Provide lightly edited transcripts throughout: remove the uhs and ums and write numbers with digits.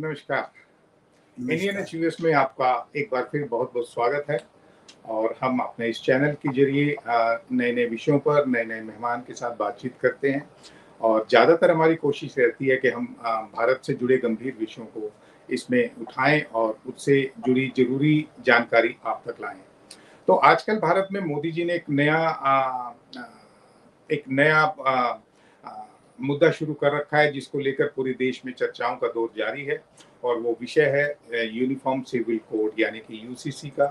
नमस्कार। इंडियन नमस्कार। एचयूएस में आपका एक बार फिर बहुत बहुत स्वागत है। और हम अपने इस चैनल के जरिए नए नए विषयों पर नए नए मेहमान के साथ बातचीत करते हैं और ज़्यादातर हमारी कोशिश रहती है कि हम भारत से जुड़े गंभीर विषयों को इसमें उठाएं और उससे जुड़ी जरूरी जानकारी आप तक लाएं। तो आजकल भारत में मोदी जी ने एक नया मुद्दा शुरू कर रखा है जिसको लेकर पूरे देश में चर्चाओं का दौर जारी है और वो विषय है यूनिफॉर्म सिविल कोड यानी कि यूसीसी का।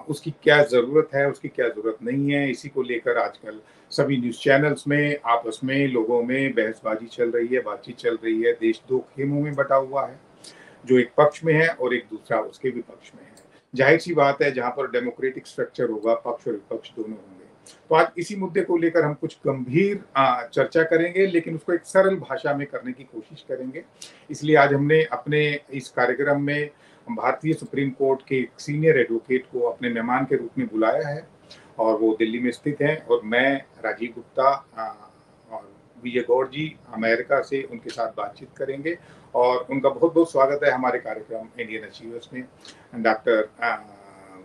उसकी क्या ज़रूरत है, उसकी क्या ज़रूरत नहीं है, इसी को लेकर आजकल सभी न्यूज़ चैनल्स में आपस में लोगों में बहसबाजी चल रही है, बातचीत चल रही है। देश दो खेमों में बटा हुआ है, जो एक पक्ष में है और एक दूसरा उसके विपक्ष में है। जाहिर सी बात है, जहाँ पर डेमोक्रेटिक स्ट्रक्चर होगा, पक्ष और विपक्ष दोनों होंगे। तो आज इसी मुद्दे को लेकर हम कुछ गंभीर चर्चा करेंगे, लेकिन उसको एक सरल भाषा में करने की कोशिश करेंगे। इसलिए आज हमने अपने इस कार्यक्रम में भारतीय सुप्रीम कोर्ट के एक सीनियर एडवोकेट को अपने मेहमान के रूप में बुलाया है और वो दिल्ली में स्थित हैं और मैं राजीव गुप्ता और विजय गौड़ जी अमेरिका से उनके साथ बातचीत करेंगे। और उनका बहुत बहुत स्वागत है हमारे कार्यक्रम इंडियन एचयूएस में। Doctor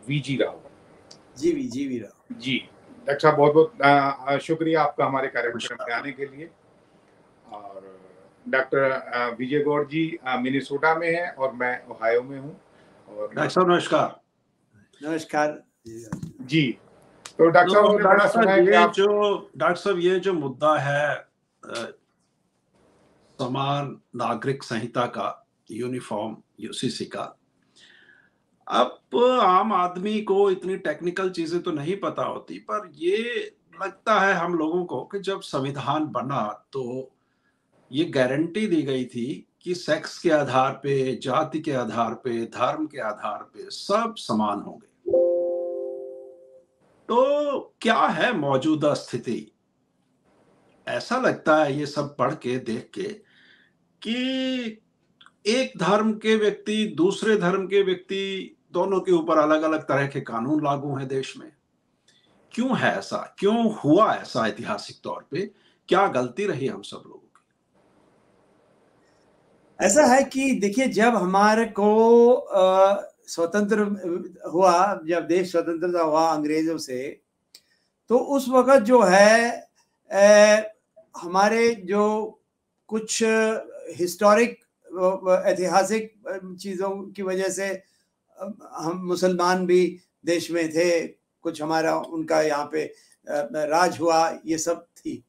V G Rao ji Rao ji. Doctor साहब बहुत बहुत शुक्रिया आपका हमारे कार्यक्रम में आने के लिए। और डॉक्टर विजय गौड़ जी मिनेसोटा में है और मैं ओहायो में हूँ। और डॉक्टर साहब नमस्कार। नमस्कार जी। तो डॉक्टर साहब हमने बड़ा सुना है कि आप डॉक्टर साहब ये जो मुद्दा है समान नागरिक संहिता का, यूनिफॉर्म यूसीसी का, अब आम आदमी को इतनी टेक्निकल चीजें तो नहीं पता होती, पर ये लगता है हम लोगों को कि जब संविधान बना तो ये गारंटी दी गई थी कि सेक्स के आधार पे, जाति के आधार पे, धर्म के आधार पे सब समान होंगे। तो क्या है मौजूदा स्थिति? ऐसा लगता है ये सब पढ़ के, देख के, कि एक धर्म के व्यक्ति दूसरे धर्म के व्यक्ति दोनों के ऊपर अलग अलग तरह के कानून लागू हैं देश में। क्यों है ऐसा? क्यों हुआ ऐसा? ऐतिहासिक तौर पे क्या गलती रही हम सब लोगों की? ऐसा है कि देखिए, जब हमारे को स्वतंत्र हुआ, जब देश स्वतंत्रता हुआ अंग्रेजों से, तो उस वक्त जो है हमारे जो कुछ हिस्टोरिक ऐतिहासिक चीज़ों की वजह से हम मुसलमान भी देश में थे, कुछ हमारा उनका यहाँ पे राज हुआ, ये सब थी।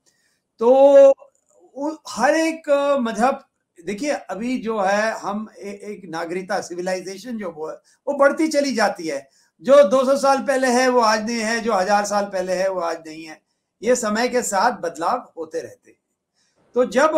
तो हर एक मजहब, देखिए अभी जो है हम एक नागरिकता, सिविलाइजेशन जो वो बढ़ती चली जाती है। जो 200 साल पहले है वो आज नहीं है, जो 1000 साल पहले है वो आज नहीं है। ये समय के साथ बदलाव होते रहते हैं। तो जब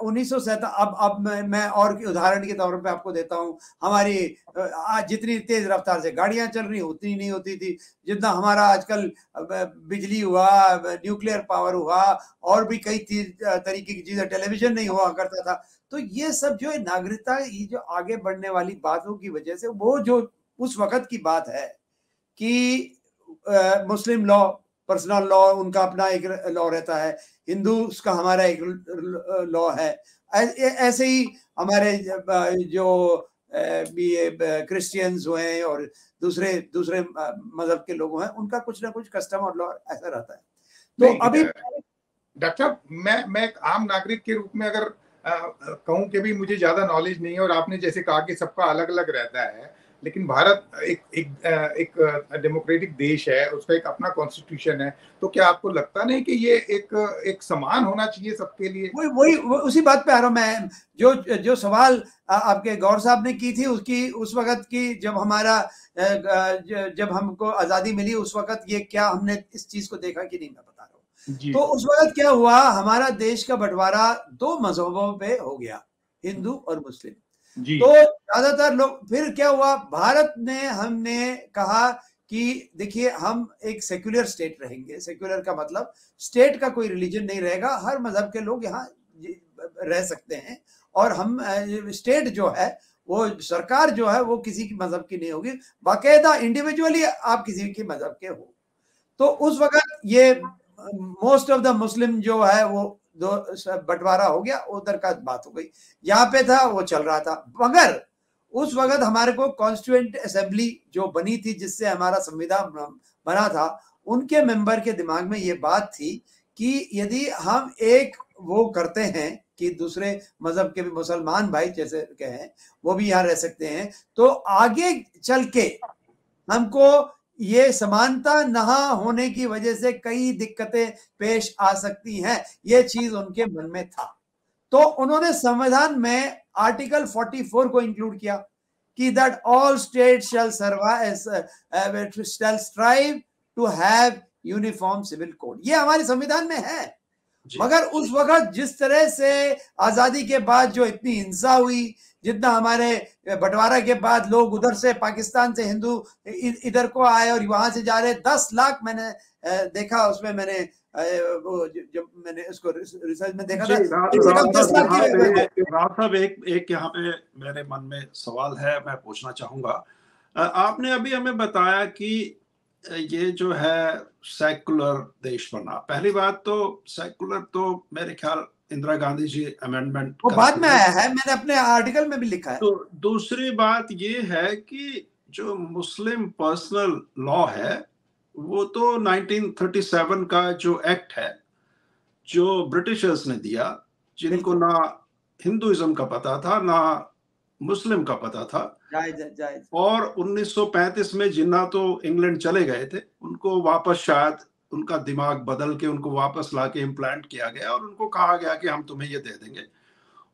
1907, अब मैं और उदाहरण के तौर पे आपको देता हूँ, हमारी आज जितनी तेज रफ्तार से गाड़ियां चल रही उतनी नहीं होती थी, जितना हमारा आजकल बिजली हुआ, न्यूक्लियर पावर हुआ, और भी कई तरीके की चीजें, टेलीविजन नहीं हुआ करता था। तो ये सब जो है नागरिकता, ये जो आगे बढ़ने वाली बातों की वजह से, वो जो उस वक्त की बात है कि मुस्लिम लॉ, पर्सनल लॉ, उनका अपना एक लॉ रहता है, हिंदू का हमारा एक लॉ है। ऐसे ही हमारे जो ये क्रिश्चियंस हुए और दूसरे मजहब के लोग हैं, उनका कुछ ना कुछ कस्टम और लॉ ऐसा रहता है। तो अभी डॉक्टर साहब, मैं एक आम नागरिक के रूप में अगर कहूं कि भी मुझे ज्यादा नॉलेज नहीं है, और आपने जैसे कहा कि सबका अलग अलग रहता है, लेकिन भारत एक डेमोक्रेटिक देश है, उसका एक अपना कॉन्स्टिट्यूशन है। तो क्या आपको लगता नहीं कि ये एक समान होना चाहिए सबके लिए? वही उसी बात पे आ रहा हूं मैं। जो सवाल आपके गौर साहब ने की थी, उसकी उस वक्त की, जब हमारा जब हमको आजादी मिली, उस वक्त ये क्या हमने इस चीज को देखा कि नहीं, मैं बता रहा हूँ। तो उस वक्त क्या हुआ, हमारा देश का बंटवारा 2 मजहबों पे हो गया, हिंदू और मुस्लिम। तो ज्यादातर लोग, फिर क्या हुआ, भारत ने, हमने कहा कि देखिए हम एक सेक्युलर स्टेट रहेंगे। सेक्युलर का मतलब स्टेट का कोई रिलीजन नहीं रहेगा, हर मजहब के लोग यहाँ रह सकते हैं, और हम स्टेट जो है, वो सरकार जो है, वो किसी की मजहब की नहीं होगी, बाकायदा इंडिविजुअली आप किसी की मजहब के हो। तो उस वक्त ये मोस्ट ऑफ द मुस्लिम जो है वो बंटवारा हो गया, उधर का बात हो गई, यहाँ पे था वो चल रहा था। मगर उस वक्त हमारे को कॉन्स्टिट्यूएंट असेंबली जो बनी थी, जिससे हमारा संविधान बना था, उनके मेंबर के दिमाग में ये बात थी कि यदि हम एक वो करते हैं कि दूसरे मजहब के भी मुसलमान भाई जैसे कहें वो भी यहाँ रह सकते हैं, तो आगे चल के हमको ये समानता ना होने की वजह से कई दिक्कतें पेश आ सकती हैं, ये चीज उनके मन में था। तो उन्होंने संविधान में आर्टिकल 44 को इंक्लूड किया कि that all state shall strive to have uniform civil code. ये हमारे संविधान में है। मगर उस वक्त जिस तरह से आजादी के बाद जो इतनी हिंसा हुई, जितना हमारे बंटवारा के बाद लोग उधर से पाकिस्तान से हिंदू इधर को आए और वहां से जा रहे 10 लाख मैंने देखा, उसमें मैंने वो जब मैंने उसको रिसर्च में देखा था। राव साहब, एक यहाँ पे मेरे मन में सवाल है, मैं पूछना चाहूंगा। आपने अभी हमें बताया कि ये जो है सेकुलर देश बना। पहली बात तो सेकुलर तो मेरे ख्याल इंदिरा गांधी जी अमेंडमेंट वो बाद में आया है, मैंने अपने आर्टिकल में भी लिखा है। तो दूसरी बात ये है कि जो मुस्लिम पर्सनल लॉ है वो तो 1937 का जो एक्ट है जो ब्रिटिशर्स ने दिया, जिनको ना हिंदुइज्म का पता था ना मुस्लिम का पता था, जायज। और 1935 में जिन्ना तो इंग्लैंड चले गए थे, उनको वापस शायद उनका दिमाग बदल के उनको वापस लाके इम्प्लांट किया गया और उनको कहा गया कि हम तुम्हें ये दे देंगे।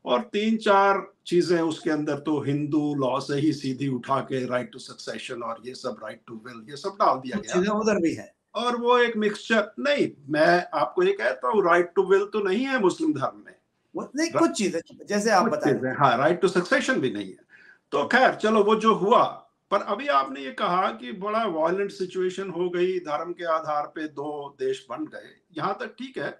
और 3-4 चीजें उसके अंदर तो हिंदू लॉ से ही सीधी उठा के राइट टू सक्सेशन और ये सब राइट टू विल ये सब डाल दिया गया। उधर भी है और वो एक मिक्सचर। नहीं, मैं आपको ये कहता हूँ राइट टू विल तो नहीं है मुस्लिम धर्म में, नहीं कुछ चीजें जैसे आप बताएं, हाँ, राइट टू सक्सेशन भी नहीं है। तो खैर चलो वो जो हुआ, पर अभी आपने ये कहा कि बड़ा वायलेंट सिचुएशन हो गई, धर्म के आधार पे 2 देश बन गए, यहाँ तक ठीक है।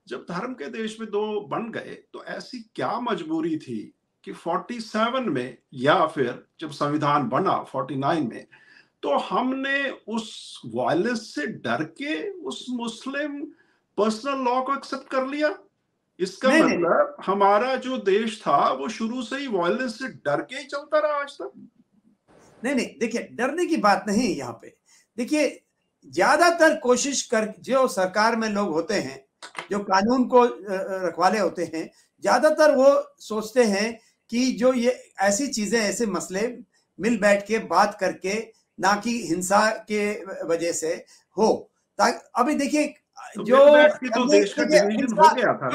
जब धर्म के देश में 2 बन गए तो ऐसी क्या मजबूरी थी कि 47 में या फिर जब संविधान बना 49 में, तो हमने उस वायलेंस से डर के उस मुस्लिम पर्सनल लॉ को एक्सेप्ट कर लिया? इसका मतलब हमारा जो देश था वो शुरू से ही वायलेंस से डर के ही चलता रहा आज तक। नहीं, देखिए डरने की बात नहीं यहाँ पे। देखिए ज्यादातर कोशिश कर जो सरकार में लोग होते हैं, जो कानून को रखवाले होते हैं, ज्यादातर वो सोचते हैं कि जो ये ऐसी चीजें, ऐसे मसले मिल बैठ के बात करके, ना कि हिंसा के वजह से हो। अभी देखिए जो तो देश का डिवीजन हो गया था,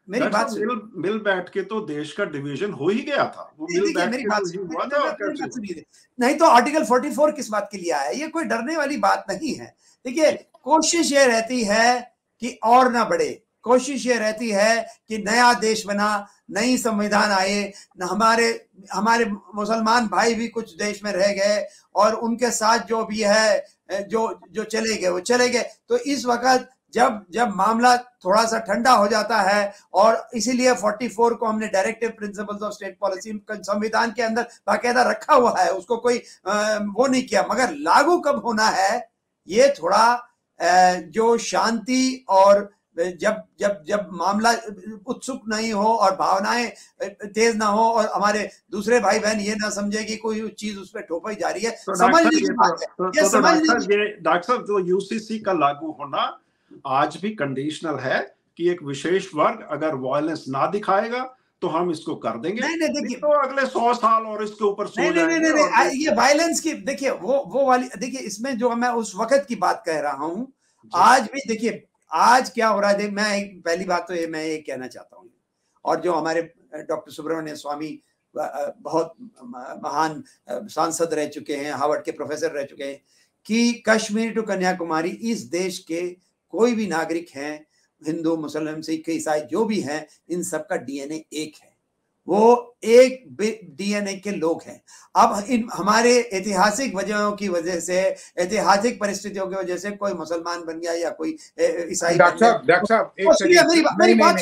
मेरी बात मिल बैठ के तो देश का डिवीजन हो ही गया था। वो मिल बैठ के तो हुआ था। नहीं तो आर्टिकल 44 किस बात के लिए आया? ये कोई डरने वाली बात नहीं है। देखिए कोशिश ये रहती है कि और ना बढ़े, कोशिश ये रहती है कि नया देश बना, नई संविधान आए, हमारे मुसलमान भाई भी कुछ देश में रह गए और उनके साथ जो भी है जो चले गए वो चले गए। तो इस वक्त जब मामला थोड़ा सा ठंडा हो जाता है, और इसीलिए 44 को हमने directive principles of state policy संविधान के अंदर बाकायदा रखा हुआ है, उसको कोई वो नहीं किया। मगर लागू कब होना है ये थोड़ा जो शांति और जब मामला उत्सुक नहीं हो और भावनाएं तेज ना हो और हमारे दूसरे भाई बहन ये ना समझे कि कोई चीज उस पर थोपाई जा रही है, समझने की बात है। ये डॉक्टर साहब जो यूसीसी का लागू होना आज भी कंडीशनल है कि एक विशेष वर्ग अगर वायलेंस ना दिखाएगा तो हम इसको कर देंगे। नहीं देखिए तो अगले 100 साल और इसके ऊपर नहीं, ये वायलेंस की देखिए वो वाली, देखिए इसमें जो मैं उस वक्त की बात कह रहा हूँ, आज भी देखिए आज क्या हो रहा है। मैं पहली बात तो ये मैं ये कहना चाहता हूँ, और जो हमारे डॉक्टर सुब्रमण्यम स्वामी बहुत महान सांसद रह चुके हैं, हार्वर्ड के प्रोफेसर रह चुके हैं, कि कश्मीर टू कन्याकुमारी इस देश के कोई भी नागरिक हैं, हिंदू मुसलमान सिख ईसाई जो भी हैं, इन सबका डीएनए एक है, वो एक डीएनए के लोग हैं। अब इन हमारे ऐतिहासिक वजहों की वजह से, ऐतिहासिक परिस्थितियों की वजह से कोई मुसलमान बन गया या कोई ईसाई बन गया, मेरी बात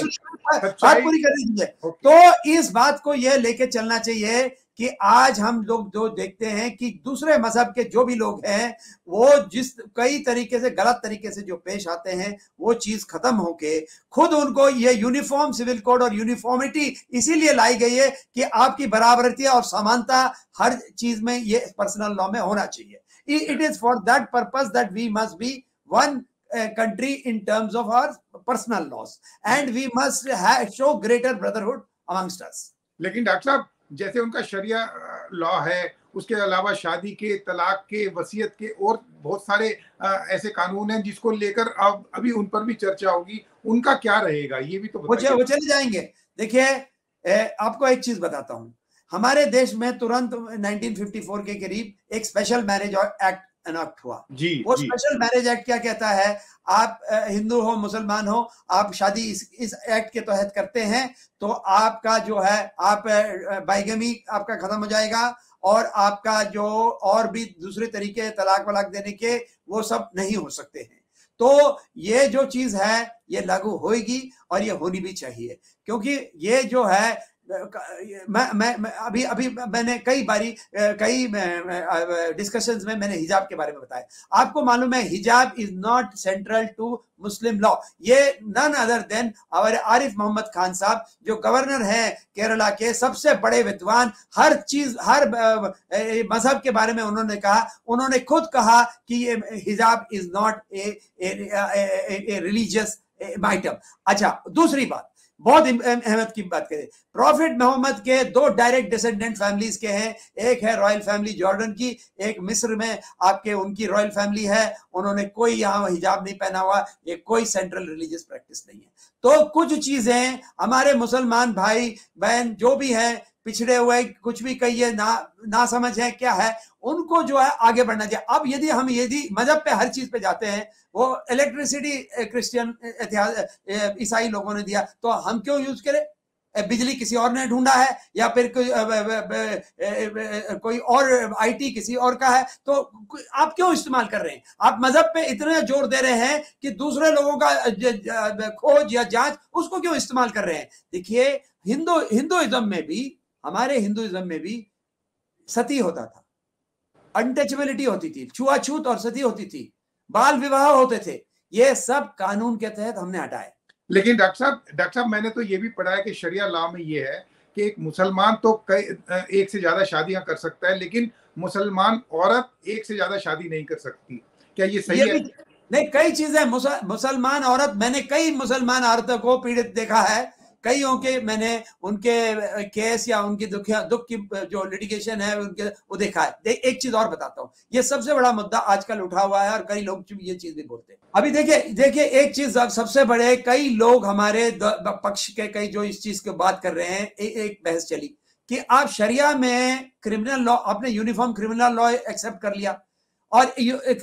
पूरी कर दीजिए। तो इस बात को यह लेके चलना चाहिए कि आज हम लोग जो देखते हैं कि दूसरे मजहब के जो भी लोग हैं वो जिस कई तरीके से गलत तरीके से जो पेश आते हैं वो चीज खत्म होके खुद उनको ये यूनिफॉर्म सिविल कोड और यूनिफॉर्मिटी इसीलिए लाई गई है कि आपकी बराबरती और समानता हर चीज में ये पर्सनल लॉ में होना चाहिए. It is for that purpose that we must be one country in terms of our personal laws, and we must show greater brotherhood amongst us. लेकिन डॉक्टर साहब, जैसे उनका शरिया लॉ है, उसके अलावा शादी के, तलाक के, वसीयत के और बहुत सारे ऐसे कानून हैं जिसको लेकर अब अभी उन पर भी चर्चा होगी, उनका क्या रहेगा ये भी तो बताइए. वो चले जाएंगे. देखिए, आपको एक चीज बताता हूं. हमारे देश में तुरंत 1954 के करीब एक स्पेशल मैरिज एक्ट एनॉक्ट हुआ. वो स्पेशल मैरिज एक्ट क्या कहता है? आप हिंदू हो, मुसलमान हो, आप शादी इस एक्ट के तहत करते हैं तो आपका जो है आप बाइगमी आपका खत्म हो जाएगा और आपका जो और भी दूसरे तरीके तलाक वलाक देने के वो सब नहीं हो सकते हैं. तो ये जो चीज है ये लागू होगी और ये होनी भी चाहिए, क्योंकि ये जो है मैं अभी मैंने कई डिस्कशंस में मैंने हिजाब के बारे में बताया. आपको मालूम है हिजाब is not central to Muslim law. ये none other than our Arif Mohammad Khan साहब जो गवर्नर हैं केरला के, सबसे बड़े विद्वान, हर चीज हर मजहब के बारे में उन्होंने कहा. उन्होंने खुद कहा कि ये हिजाब is not a religious item. अच्छा, दूसरी बात, बहुत अहमियत की बात करें, प्रॉफिट मोहम्मद के दो डायरेक्ट डिसेंडेंट फैमिलीज के हैं. एक है रॉयल फैमिली जॉर्डन की, एक मिस्र में आपके उनकी रॉयल फैमिली है. उन्होंने कोई यहाँ हिजाब नहीं पहना हुआ. ये कोई सेंट्रल रिलीजियस प्रैक्टिस नहीं है. तो कुछ चीजें हमारे मुसलमान भाई बहन जो भी हैं, पिछड़े हुए, कुछ भी कहिए, ना समझ है क्या है, उनको जो है आगे बढ़ना चाहिए. अब यदि मजहब पे हर चीज पे जाते हैं, वो इलेक्ट्रिसिटी क्रिश्चियन ईसाई लोगों ने दिया तो हम क्यों यूज करें? बिजली किसी और ने ढूंढा है या फिर कोई और आईटी किसी और का है, तो आप क्यों इस्तेमाल कर रहे हैं? आप मजहब पे इतना जोर दे रहे हैं कि दूसरे लोगों का खोज या जांच उसको क्यों इस्तेमाल कर रहे हैं? देखिए, हिंदुइज्म में भी, हमारे हिंदुइज्म में भी सती होता था, अनटचेबिलिटी होती थी, छुआछूत और सती होती थी, बाल विवाह होते थे. ये सब कानून के तहत हमने हटाए. लेकिन डॉक्टर साहब मैंने तो ये भी पढ़ा है कि शरिया लॉ में ये है कि एक मुसलमान तो एक से ज्यादा शादियां कर सकता है, लेकिन मुसलमान औरत एक से ज्यादा शादी नहीं कर सकती. क्या ये सही है? नहीं, कई चीजें मुसलमान औरत, मैंने कई मुसलमान औरतों को पीड़ित देखा है. कईयों के मैंने उनके केस या उनकी दुख की जो लिटिगेशन है उनके वो देखा है. एक चीज और बताता हूँ, ये सबसे बड़ा मुद्दा आजकल उठा हुआ है और कई लोग ये चीज भी बोलते हैं. अभी देखिए एक चीज सबसे बड़े, कई लोग हमारे पक्ष के कई जो इस चीज की बात कर रहे हैं, एक बहस चली कि आप शरिया में क्रिमिनल लॉ, आपने यूनिफॉर्म क्रिमिनल लॉ एक्सेप्ट कर लिया और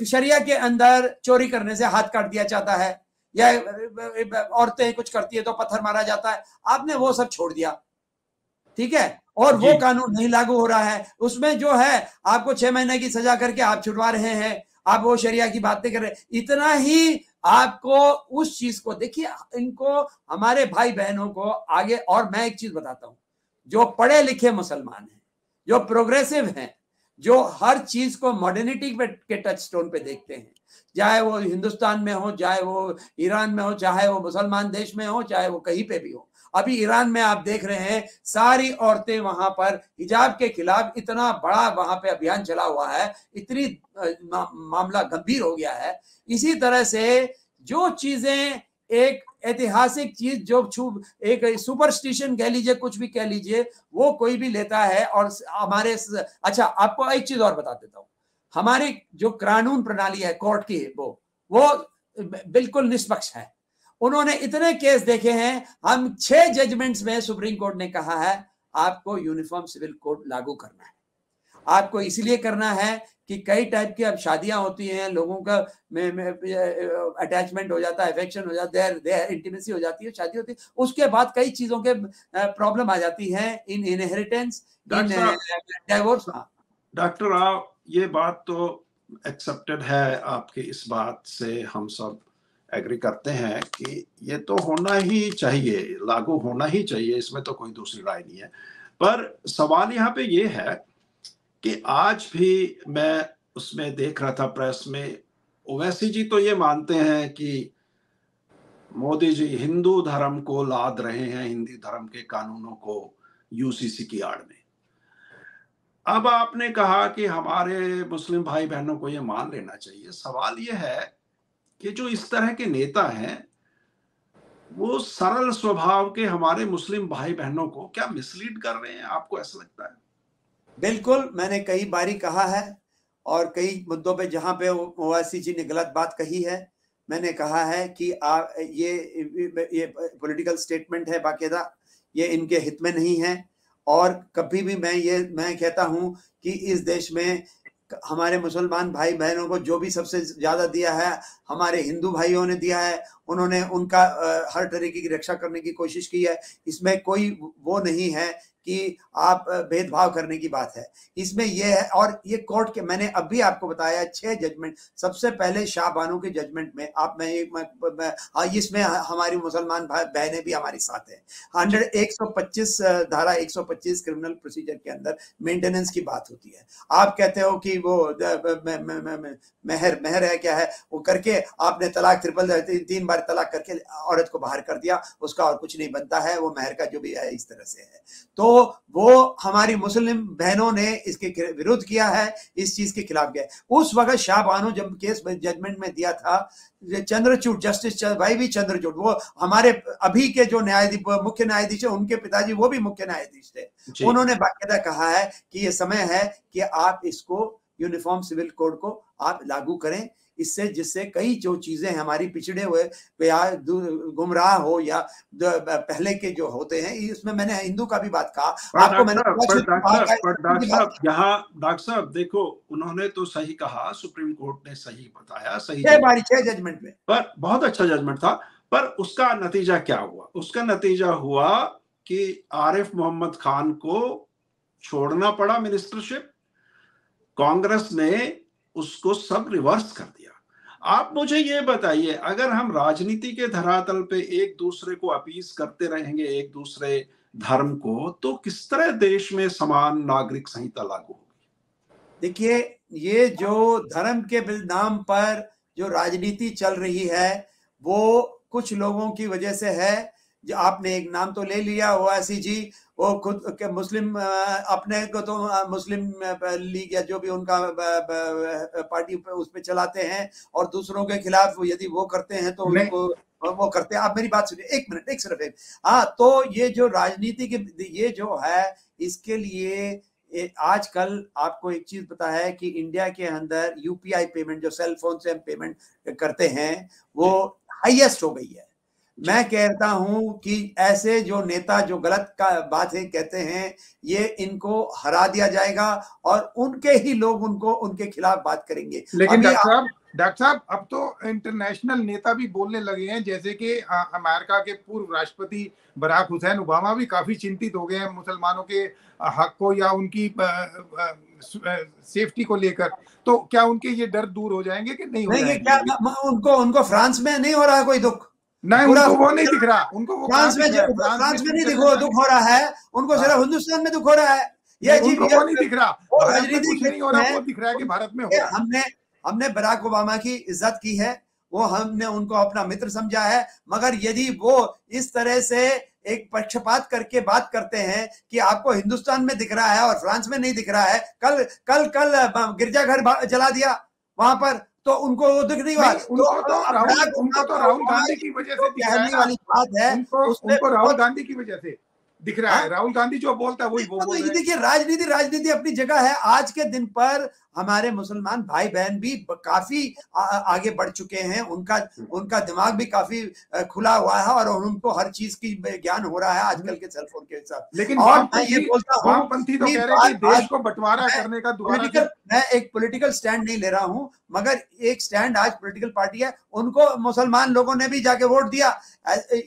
शरिया के अंदर चोरी करने से हाथ काट दिया जाता है या औरतें कुछ करती है तो पत्थर मारा जाता है. आपने वो सब छोड़ दिया, ठीक है, और वो कानून नहीं लागू हो रहा है. उसमें जो है आपको 6 महीने की सजा करके आप छुड़वा रहे हैं. आप वो शरिया की बातें कर रहे हैं. इतना ही आपको उस चीज को देखिए, इनको हमारे भाई बहनों को आगे. और मैं एक चीज बताता हूं, जो पढ़े लिखे मुसलमान हैं, जो प्रोग्रेसिव हैं, जो हर चीज को मॉडर्निटी के टच स्टोन पे देखते हैं, चाहे वो हिंदुस्तान में हो, चाहे वो ईरान में हो, चाहे वो मुसलमान देश में हो, चाहे वो कहीं पे भी हो. अभी ईरान में आप देख रहे हैं सारी औरतें वहां पर हिजाब के खिलाफ इतना बड़ा वहां पे अभियान चला हुआ है, इतनी मामला गंभीर हो गया है. इसी तरह से जो चीजें एक ऐतिहासिक चीज, जो एक सुपरस्टिशन कह लीजिए, कुछ भी कह लीजिए, वो कोई भी लेता है. और हमारे, अच्छा आपको एक चीज और बता देता हूँ, हमारी जो कानून प्रणाली है कोर्ट की, वो बिल्कुल निष्पक्ष है. उन्होंने इतने केस देखे हैं. हम 6 जजमेंट्स में सुप्रीम कोर्ट ने कहा है आपको यूनिफॉर्म सिविल कोड लागू करना है. आपको इसलिए करना है कि कई टाइप की अब शादियां होती हैं, लोगों का अटैचमेंट हो जाता है, अफेक्शन हो जाता है, इंटीमेसी हो जाती है, शादी होती है, उसके बाद कई चीजों के प्रॉब्लम आ जाती है, इन इनहेरिटेंस, इन डाइवोर्स. डॉक्टर, आप ये बात तो एक्सेप्टेड है आपकी, इस बात से हम सब एग्री करते हैं कि ये तो होना ही चाहिए, लागू होना ही चाहिए, इसमें तो कोई दूसरी राय नहीं है. पर सवाल यहाँ पे ये है कि आज भी मैं उसमें देख रहा था प्रेस में, ओवैसी जी तो ये मानते हैं कि मोदी जी हिंदू धर्म को लाद रहे हैं, हिंदू धर्म के कानूनों को यूसीसी की आड़ में। अब आपने कहा कि हमारे मुस्लिम भाई बहनों को ये मान लेना चाहिए। सवाल ये है कि जो इस तरह के नेता हैं वो सरल स्वभाव के हमारे मुस्लिम भाई बहनों को क्या मिसलीड कर रहे हैं, आपको ऐसा लगता है? बिल्कुल, मैंने कई बारी कहा है और कई मुद्दों पे जहां पे ओवैसी जी ने गलत बात कही है, मैंने कहा है कि ये पॉलिटिकल स्टेटमेंट है बाकायदा, ये इनके हित में नहीं है। और कभी भी मैं कहता हूं कि इस देश में हमारे मुसलमान भाई बहनों को जो भी सबसे ज्यादा दिया है हमारे हिंदू भाइयों ने दिया है। उन्होंने उनका हर तरीके की रक्षा करने की कोशिश की है। इसमें कोई वो नहीं है कि आप भेदभाव करने की बात है। इसमें यह है, और ये कोर्ट के मैंने अभी आपको बताया 6 जजमेंट, सबसे पहले शाह बानो के जजमेंट में इसमें हमारी मुसलमान भाई बहनें भी हमारे साथ हैं। 125 धारा 125 क्रिमिनल प्रोसीजर के अंदर मेंटेनेंस की बात होती है। आप कहते हो कि वो मेहर है क्या है, वो करके आपने तलाक 3 बार तलाक करके औरत को बाहर कर दिया, उसका और कुछ नहीं बनता है, वो मेहर का जो भी है इस तरह से है। तो वो हमारी मुस्लिम बहनों ने इसके विरोध किया है, इस चीज के खिलाफ गए। उस वक्त शाह बानो जब केस जजमेंट में दिया था, Chandrachud, justice Y V Chandrachud, वो हमारे अभी के जो मुख्य न्यायाधीश है, उनके पिताजी वो भी मुख्य न्यायाधीश थे। उन्होंने बाकायदा कहा है कि ये समय है कि आप इसको यूनिफॉर्म सिविल कोड को आप लागू करें, जिससे कई जो चीजें हमारी पिछड़े हुए या गुमराह हो या पहले के जो होते हैं, इसमें मैंने हिंदू का भी बात कहा आपको। मैंने डॉक्टर साहब देखो, उन्होंने तो सही कहा, सुप्रीम कोर्ट ने सही बताया, सही 6 जजमेंट में, पर बहुत अच्छा जजमेंट था। पर उसका नतीजा क्या हुआ? उसका नतीजा हुआ कि आरिफ मोहम्मद खान को छोड़ना पड़ा मिनिस्टरशिप। कांग्रेस ने उसको सब रिवर्स कर दिया। आप मुझे ये बताइए, अगर हम राजनीति के धरातल पे एक दूसरे को अपीज करते रहेंगे, एक दूसरे धर्म को, तो किस तरह देश में समान नागरिक संहिता लागू होगी? देखिए, ये जो धर्म के नाम पर जो राजनीति चल रही है, वो कुछ लोगों की वजह से है। जो आपने एक नाम तो ले लिया, ओवैसी जी, वो खुद के मुस्लिम, अपने को तो मुस्लिम लीग या जो भी उनका पार्टी उस पे चलाते हैं, और दूसरों के खिलाफ यदि वो करते हैं तो उनको वो करते हैं। आप मेरी बात सुनिए, एक मिनट, सिर्फ एक। हाँ, तो ये जो राजनीति के ये जो है, इसके लिए आजकल आपको एक चीज पता है कि इंडिया के अंदर यूपीआई पेमेंट, जो सेल फोन से हम पेमेंट करते हैं, वो हाईएस्ट हो गई है। मैं कहता हूं कि ऐसे जो नेता जो गलत का बातें कहते हैं, ये इनको हरा दिया जाएगा और उनके ही लोग उनके खिलाफ बात करेंगे। लेकिन डॉक्टर साहब अब तो इंटरनेशनल नेता भी बोलने लगे हैं, जैसे कि अमेरिका के पूर्व राष्ट्रपति बराक हुसैन ओबामा भी काफी चिंतित हो गए हैं मुसलमानों के हक को या उनकी सेफ्टी को लेकर। तो क्या उनके ये डर दूर हो जाएंगे कि नहीं हो जाएंगे? क्या उनको फ्रांस में नहीं हो रहा है कोई दुख? नहीं, उनको वो नहीं दिख रहा, उनको वो फ्रांस में नहीं दुख हो रहा है, उनको सिर्फ हिंदुस्तान में दुख हो रहा है। ये उनको वो नहीं दिख रहा, भारत में कुछ नहीं हो रहा, वो दिख रहा है कि भारत में हो रहा है। हमने बराक ओबामा की इज्जत की है, वो हमने उनको अपना मित्र समझा है, मगर यदि वो इस तरह से एक पक्षपात करके बात करते हैं कि आपको हिंदुस्तान में दिख रहा है और फ्रांस में नहीं दिख रहा है, कल गिरजाघर जला दिया वहां पर, तो उनको वो दिख नहीं हुआ। उनको तो राहुल गांधी की वजह से दिख रहा है, वाली बात है, उनको राहुल गांधी की वजह से दिख रहा है। राहुल गांधी जो बोलता है वही वो बोल रहे हैं। देखिए, राजनीति अपनी जगह है। आज के दिन पर हमारे मुसलमान भाई बहन भी काफी आगे बढ़ चुके हैं, उनका दिमाग भी काफी खुला हुआ है और उनको हर चीज की ज्ञान हो रहा है आजकल के सेलफोन के हिसाब। लेकिन और मैं ये बोलता हूं, वामपंथी तो कह रहे हैं कि देश को बंटवारा करने का दोबारा। मैं एक पॉलिटिकल स्टैंड नहीं ले रहा हूं, मगर एक स्टैंड आज पॉलिटिकल पार्टी है, उनको मुसलमान लोगों ने भी जाके वोट दिया।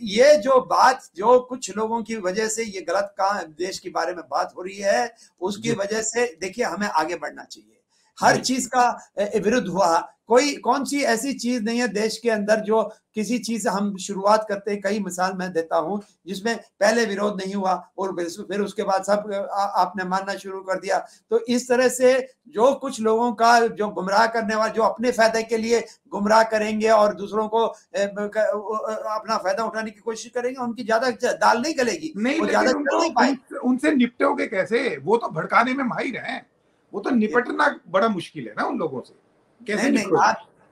ये जो बात, जो कुछ लोगों की वजह से ये गलत का देश के बारे में बात हो रही है, उसकी वजह से देखिए हमें आगे बढ़ना चाहिए। हर चीज का विरुद्ध हुआ कोई कौन सी ऐसी चीज नहीं है देश के अंदर जो किसी चीज से हम शुरुआत करते हैं, कई मिसाल मैं देता हूं जिसमें पहले विरोध नहीं हुआ और फिर उसके बाद सब आपने मानना शुरू कर दिया। तो इस तरह से जो कुछ लोगों का जो गुमराह करने वाले, जो अपने फायदे के लिए गुमराह करेंगे और दूसरों को अपना फायदा उठाने की कोशिश करेंगे, उनकी ज्यादा दाल नहीं गलेगी। नहीं, वो लेकिन ज्यादा उनसे निपटोगे कैसे? वो तो भड़काने में माहिर हैं, वो तो निपटना बड़ा मुश्किल है ना उन लोगों से। कैसे नहीं,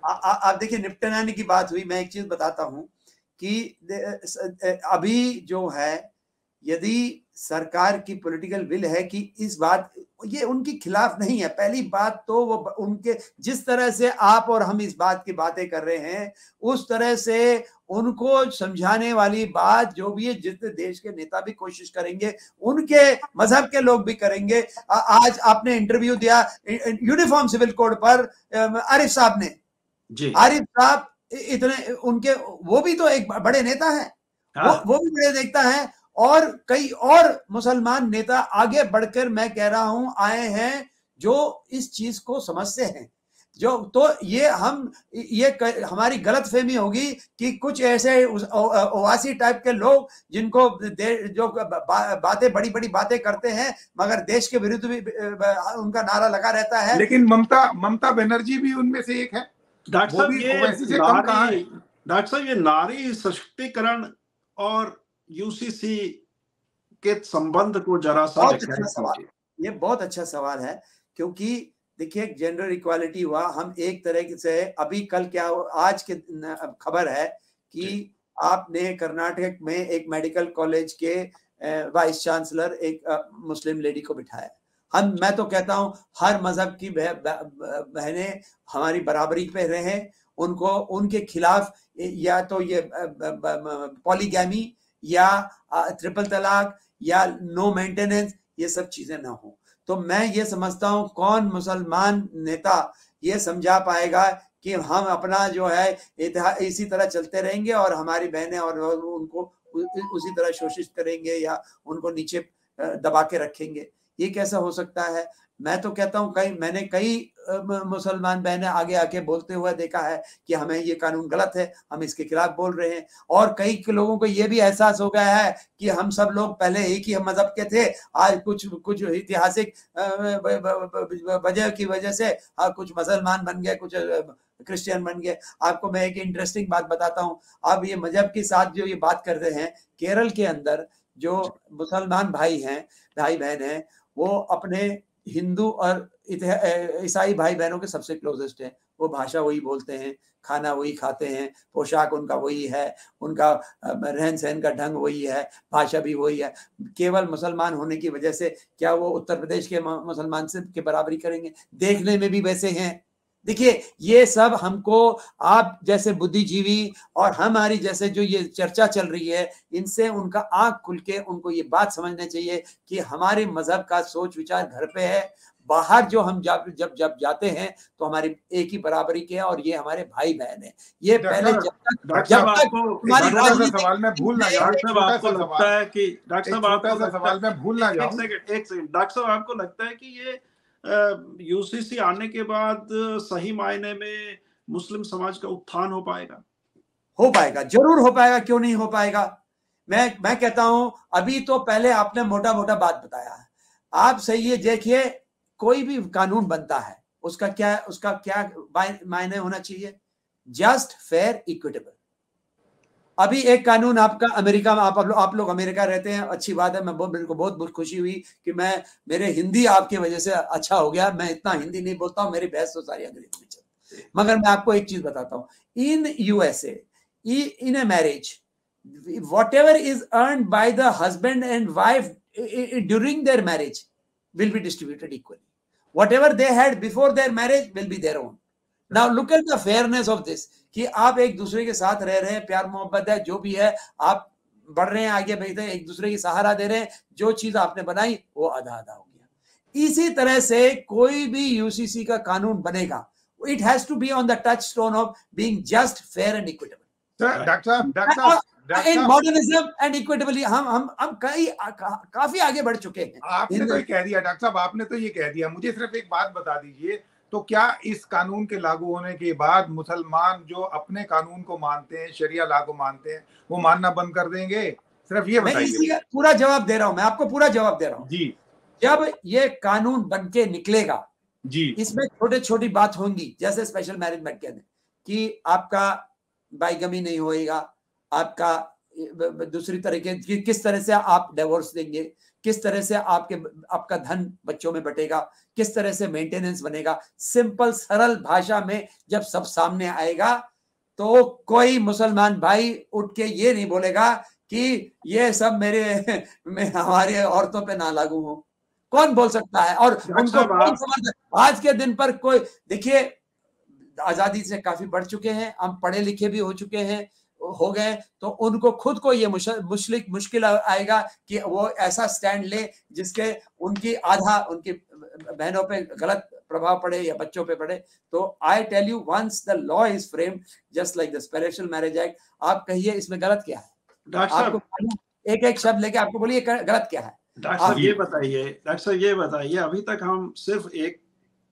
आप देखिए, निपटने की बात हुई, मैं एक चीज बताता हूं कि अभी जो है, यदि सरकार की पॉलिटिकल विल है कि इस बात, ये उनके खिलाफ नहीं है। पहली बात तो वो उनके, जिस तरह से आप और हम इस बात की बातें कर रहे हैं, उस तरह से उनको समझाने वाली बात जो भी है, जितने देश के नेता भी कोशिश करेंगे, उनके मजहब के लोग भी करेंगे। आज आपने इंटरव्यू दिया यूनिफॉर्म सिविल कोड पर आरिफ साहब ने जी। आरिफ साहब इतने उनके, वो भी तो एक बड़े नेता है। हाँ। वो भी बड़े नेता है, और कई और मुसलमान नेता आगे बढ़कर, मैं कह रहा हूं, आए हैं जो इस चीज को समझते हैं। जो तो ये हमारी गलतफहमी होगी कि कुछ ऐसे ओवासी टाइप के लोग जिनको जो बातें, बड़ी बड़ी बातें करते हैं, मगर देश के विरुद्ध भी उनका नारा लगा रहता है। लेकिन ममता बनर्जी भी उनमें से एक है। डॉक्टर साहब, ये नारी सशक्तिकरण और यूसीसी के संबंध को जरा सा सवाल, ये बहुत अच्छा सवाल है, क्योंकि देखिए, जेंडर इक्वालिटी हुआ, हम एक तरह से, अभी कल क्या, आज के खबर है कि आपने कर्नाटक में एक मेडिकल कॉलेज के वाइस चांसलर एक मुस्लिम लेडी को बिठाया। मैं तो कहता हूं हर मजहब की बहनें हमारी बराबरी पे रहें, उनको उनके खिलाफ या तो ये पॉलीगैमी या ट्रिपल तलाक या नो मेंटेनेंस, ये सब चीजें ना हो। तो मैं ये समझता हूं, कौन मुसलमान नेता ये समझा पाएगा कि हम अपना जो है इसी तरह चलते रहेंगे और हमारी बहनें और उनको उसी तरह शोषित करेंगे या उनको नीचे दबा के रखेंगे? ये कैसा हो सकता है? मैं तो कहता हूं, मैंने कई मुसलमान बहनें आगे आके बोलते हुए देखा है कि हमें ये कानून गलत है, हम इसके खिलाफ बोल रहे हैं। और कई लोगों को ये भी एहसास हो गया है कि हम सब लोग पहले एक ही मजहब के थे, आज कुछ ऐतिहासिक वजह की वजह से कुछ मुसलमान बन गए, कुछ क्रिश्चियन बन गए। आपको मैं एक इंटरेस्टिंग बात बताता हूँ। अब ये मजहब के साथ जो ये बात कर रहे हैं, केरल के अंदर जो मुसलमान भाई बहन हैं, वो अपने हिंदू और ईसाई भाई बहनों के सबसे क्लोजेस्ट है। वो भाषा वही बोलते हैं, खाना वही खाते हैं, पोशाक उनका वही है, उनका रहन सहन का ढंग वही है, भाषा भी वही है। केवल मुसलमान होने की वजह से क्या वो उत्तर प्रदेश के मुसलमान से के बराबरी करेंगे? देखने में भी वैसे हैं। देखिए, ये सब हमको, आप जैसे बुद्धिजीवी और हमारी जैसे जो ये चर्चा चल रही है, इनसे उनका आंख खुल के उनको ये बात समझना चाहिए कि हमारे मजहब का सोच विचार घर पे है, बाहर जो हम जब जाते हैं तो हमारी एक ही बराबरी के हैं और ये हमारे भाई बहन है। ये पहले जब तक सवाल में भूल ना जाऊं, डॉक्टर साहब, आपको लगता है कि ये यूसीसी आने के बाद सही मायने में मुस्लिम समाज का उत्थान हो पाएगा? हो पाएगा, जरूर हो पाएगा, क्यों नहीं हो पाएगा। मैं कहता हूं, अभी तो पहले आपने मोटा मोटा बात बताया है। आप सही है, देखिए, कोई भी कानून बनता है उसका क्या मायने होना चाहिए? Just, fair, equitable. अभी एक कानून आपका अमेरिका में, आप लोग अमेरिका रहते हैं, अच्छी बात है। मेरे को बहुत खुशी हुई कि मेरे हिंदी आपकी वजह से अच्छा हो गया। मैं इतना हिंदी नहीं बोलता हूँ, मेरी बहस तो सारी अंग्रेजी में चलती है। मगर मैं आपको एक चीज बताता हूँ, in USA, in a marriage, whatever is earned by the husband and wife during their marriage will be distributed equally. Whatever they had before their marriage will be their own. Now look at the fairness of this, कि आप एक दूसरे के साथ रह रहे हैं, प्यार मोहब्बत है, जो भी है, आप बढ़ रहे हैं, आगे बढ़ते हैं, एक दूसरे की सहारा दे रहे हैं, जो चीज आपने बनाई वो आधा आधा हो गया। इसी तरह से कोई भी यूसीसी का कानून बनेगा, it has to be on the touchstone of being just, fair and equitable. Doctor in modernism and equitably हम काफी आगे बढ़ चुके हैं। आपने तो ये कह दिया डॉक्टर साहब, आपने तो ये कह दिया। मुझे सिर्फ एक बात बता दीजिए तो क्या इस कानून के लागू होने के बाद मुसलमान जो अपने कानून को मानते हैं, शरिया लॉ को मानते हैं, वो मानना बंद कर देंगे? सिर्फ ये मैं बताइए। इसी का पूरा जवाब दे रहा हूं, मैं आपको पूरा जवाब दे रहा हूं जी जब ये कानून बन के निकलेगा, जी, इसमें छोटे छोटी बात होंगी, जैसे स्पेशल मैरिज एक्ट कहते हैं कि आपका बाइगमी नहीं होएगा, आपका दूसरी तरीके किस तरह से आप डिवोर्स देंगे, किस तरह से आपका धन बच्चों में बटेगा, किस तरह से मेंटेनेंस बनेगा। सिंपल सरल भाषा में जब सब सामने आएगा तो कोई मुसलमान भाई उठ के ये नहीं बोलेगा कि ये सब हमारे औरतों पे ना लागू हो। कौन बोल सकता है? और उनको कौन समझ? आज के दिन पर कोई, देखिए आजादी से काफी बढ़ चुके हैं, हम पढ़े लिखे भी हो चुके हैं, हो गए, तो उनको खुद को ये मुश्किल आएगा कि वो ऐसा स्टैंड ले जिसके उनकी बहनों पे गलत प्रभाव पड़े या बच्चों पे पड़े। तो I tell you, once the law is framed just like the special marriage act, आप कहिए इसमें गलत क्या है? आपको एक एक शब्द लेके आपको बोलिए गलत क्या है। डॉक्टर साहब ये बताइए, अभी तक हम सिर्फ एक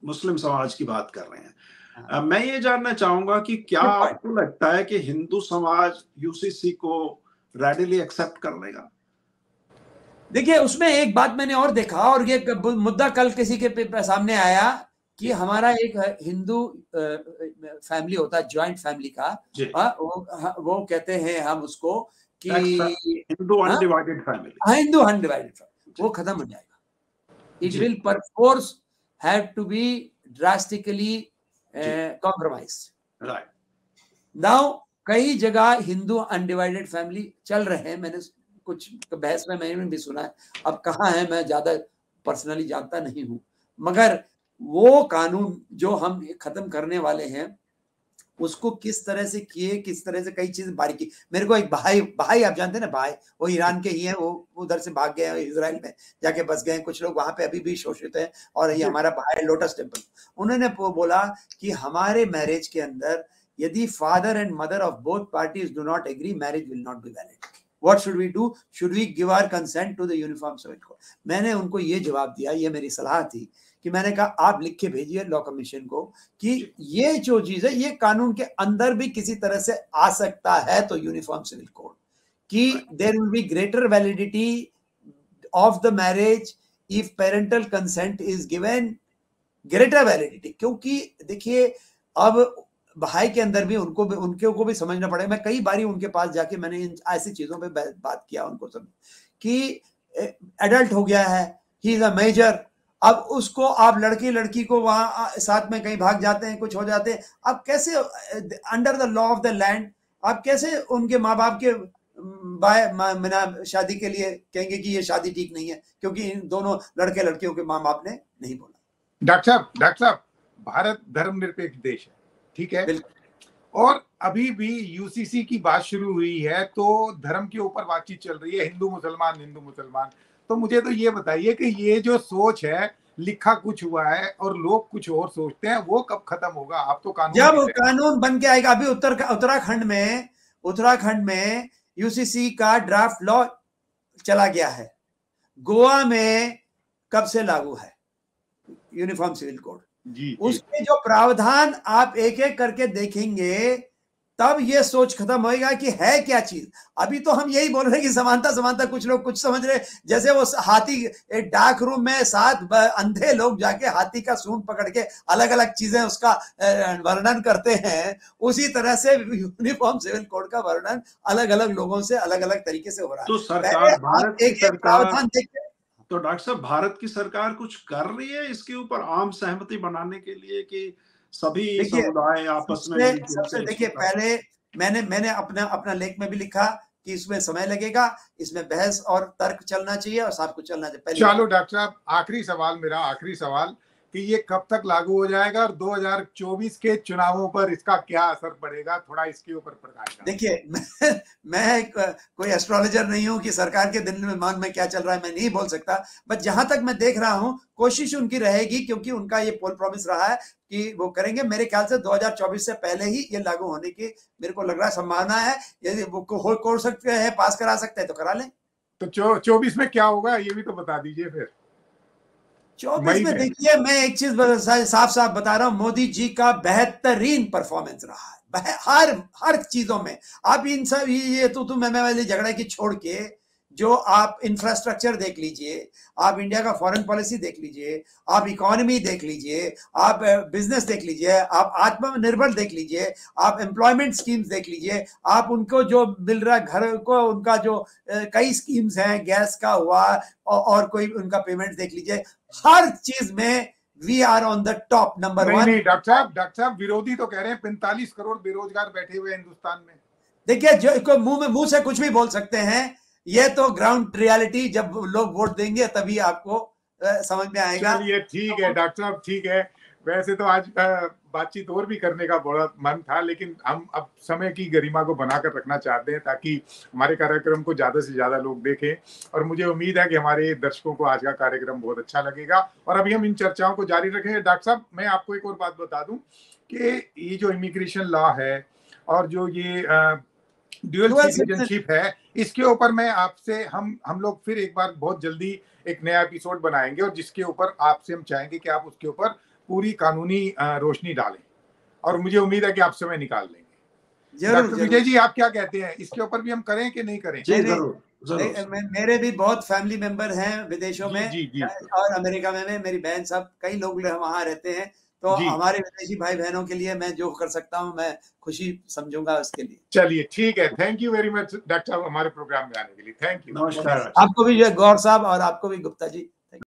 मुस्लिम समाज की बात कर रहे हैं। मैं ये जानना चाहूंगा कि क्या आपको लगता है कि हिंदू समाज यूसीसी को रेडिली एक्सेप्ट कर लेगा? देखिए, उसमें एक बात मैंने और देखा, और ये मुद्दा कल किसी के सामने आया कि हमारा एक हिंदू फैमिली होता है, जॉइंट फैमिली का, वो कहते हैं हम उसको कि Hindu undivided family, Hindu undivided family, वो खत्म हो जाएगा। It will perforce have to be drastically compromised. Right. Now कई जगह हिंदू अनडिवाइडेड फैमिली चल रहे हैं, मैंने कुछ बहस में मैंने भी सुना है, अब कहाँ है मैं ज्यादा पर्सनली जानता नहीं हूं, मगर वो कानून जो हम खत्म करने वाले हैं उसको किस तरह से किए, किस तरह से कई चीजें बारीकी। मेरे को एक भाई आप जानते हैं ना, भाई वो ईरान के ही हैं, वो उधर से भाग गए हैं, इजराइल में जाके बस गए हैं, कुछ लोग वहां पे अभी भी शोषित हैं, और ये हमारा भाई लोटस टेम्पल, उन्होंने बोला कि हमारे मैरिज के अंदर यदि father and mother of both parties do not agree, marriage will not be valid. What should we do? Should we give our consent to the Uniform Civil Code? मैंने उनको ये जवाब दिया, ये मेरी सलाह थी कि मैंने कहा आप लिख के भेजिए लॉ कमीशन को कि ये जो चीज है ये कानून के अंदर भी किसी तरह से आ सकता है, तो यूनिफॉर्म सिविल कोड कि there will be greater validity of the marriage if parental consent is given, greater validity. क्योंकि देखिए अब भाई के अंदर भी उनको भी समझना पड़ेगा। मैं कई बारी उनके पास जाके मैंने इन ऐसी चीजों पे बात किया उनको सब कि एडल्ट हो गया है, ही इज अ मेजर, अब उसको आप लड़की को वहां साथ में कहीं भाग जाते हैं, कुछ हो जाते हैं, आप कैसे under the law of the land आप कैसे उनके माँ बाप के बिना शादी के लिए कहेंगे कि ये शादी ठीक नहीं है, क्योंकि इन दोनों लड़के लड़कियों के माँ बाप ने नहीं बोला। डॉक्टर साहब, भारत धर्मनिरपेक्ष देश है, ठीक है, और अभी भी यूसीसी की बात शुरू हुई है तो धर्म के ऊपर बातचीत चल रही है, हिंदू मुसलमान। तो मुझे तो ये बताइए कि ये जो सोच है, लिखा कुछ हुआ है और लोग कुछ और सोचते हैं, वो कब खत्म होगा? आप तो कानून, जब कानून बन के आएगा। अभी उत्तराखंड में यूसीसी का ड्राफ्ट लॉ चला गया है, गोवा में कब से लागू है यूनिफॉर्म सिविल कोड, उसके जो प्रावधान आप एक एक करके देखेंगे तब ये सोच खत्म होएगा कि है क्या चीज। अभी तो हम यही बोल रहे हैं कि समानता, कुछ लोग कुछ समझ रहे, जैसे वो हाथी एक डार्क रूम में 7 अंधे लोग जाके हाथी का सूंड पकड़ के अलग अलग चीजें उसका वर्णन करते हैं, उसी तरह से यूनिफॉर्म सिविल कोड का वर्णन अलग अलग लोगों से अलग अलग तरीके से हो रहा है। तो सरकार, भारत की सरकार, देखते, तो डॉक्टर साहब भारत की सरकार कुछ कर रही है इसके ऊपर आम सहमति बनाने के लिए कि सभी समुदाय आपस में? सबसे देखिए, पहले मैंने अपना लेख में भी लिखा कि इसमें समय लगेगा, इसमें बहस और तर्क चलना चाहिए और सब कुछ चलना चाहिए। चलो डॉक्टर साहब, मेरा आखिरी सवाल कि ये कब तक लागू हो जाएगा और 2024 के चुनावों पर इसका क्या असर पड़ेगा? थोड़ा इसके ऊपर प्रकाश डालें। देखिए, मैं कोई एस्ट्रोलॉजर नहीं हूं कि सरकार के दिल में मन में क्या चल रहा है मैं नहीं बोल सकता, बट जहां तक मैं देख रहा हूं कोशिश उनकी रहेगी, क्योंकि उनका ये पोल प्रॉमिस रहा है कि वो करेंगे। मेरे ख्याल से 2024 से पहले ही ये लागू होने की मेरे को लग रहा है संभावना है। यदि वो हो सकते हैं, पास करा सकते हैं तो करा लें। तो 24 में क्या होगा ये भी तो बता दीजिए फिर। 24 में देखिए, मैं एक चीज साफ साफ बता रहा हूं, मोदी जी का बेहतरीन परफॉर्मेंस रहा है हर चीजों में। आप इन सब ये तू मैं वाली झगड़ा की छोड़ के जो आप इंफ्रास्ट्रक्चर देख लीजिए, आप इंडिया का फॉरेन पॉलिसी देख लीजिए, आप इकोनॉमी देख लीजिए, आप बिजनेस देख लीजिए, आप आत्मनिर्भर देख लीजिए, आप एम्प्लॉयमेंट स्कीम्स देख लीजिए, आप उनको जो मिल रहा है घर को, उनका जो कई स्कीम्स हैं, गैस का हुआ और कोई उनका पेमेंट देख लीजिए, हर चीज में we are on the top, number 1। नहीं डॉक्टर साहब विरोधी तो कह रहे हैं 45 करोड़ बेरोजगार बैठे हुए हिंदुस्तान में। देखिए, जो मुंह से कुछ भी बोल सकते हैं, ये तो ग्राउंड रियलिटी, जब लोग वोट देंगे तभी आपको समझ में आएगा। चलिए ठीक है डॉक्टर साहब, ठीक है। वैसे तो आज बातचीत और भी करने का बड़ा मन था, लेकिन हम अब समय की गरिमा को बनाकर रखना चाहते हैं ताकि हमारे कार्यक्रम को ज्यादा से ज्यादा लोग देखें, और मुझे उम्मीद है कि हमारे दर्शकों को आज का कार्यक्रम बहुत अच्छा लगेगा। और अभी हम इन चर्चाओं को जारी रखेंगे। डॉक्टर साहब, मैं आपको एक और बात बता दूं कि ये जो इमिग्रेशन लॉ है और जो ये ड्यूअल सिटीजनशिप है, इसके ऊपर मैं आपसे हम लोग फिर एक बार बहुत जल्दी एक नया एपिसोड बनाएंगे, और जिसके ऊपर आपसे हम चाहेंगे कि आप उसके ऊपर पूरी कानूनी रोशनी डालें, और मुझे उम्मीद है कि आप समय निकाल लेंगे। डॉक्टर विजय जी, आप क्या कहते हैं, इसके ऊपर भी हम करें कि नहीं करें? मेरे भी बहुत फैमिली मेंबर हैं विदेशों में, जी। और अमेरिका में मेरी बहन, सब कई लोग वहां रहते हैं, तो हमारे विदेशी भाई बहनों के लिए मैं जो कर सकता हूं, मैं खुशी समझूंगा उसके लिए। चलिए ठीक है, thank you very much doctor साहब हमारे प्रोग्राम में आने के लिए। थैंक यू, नमस्कार। आपको भी गौर साहब, और आपको भी गुप्ता जी।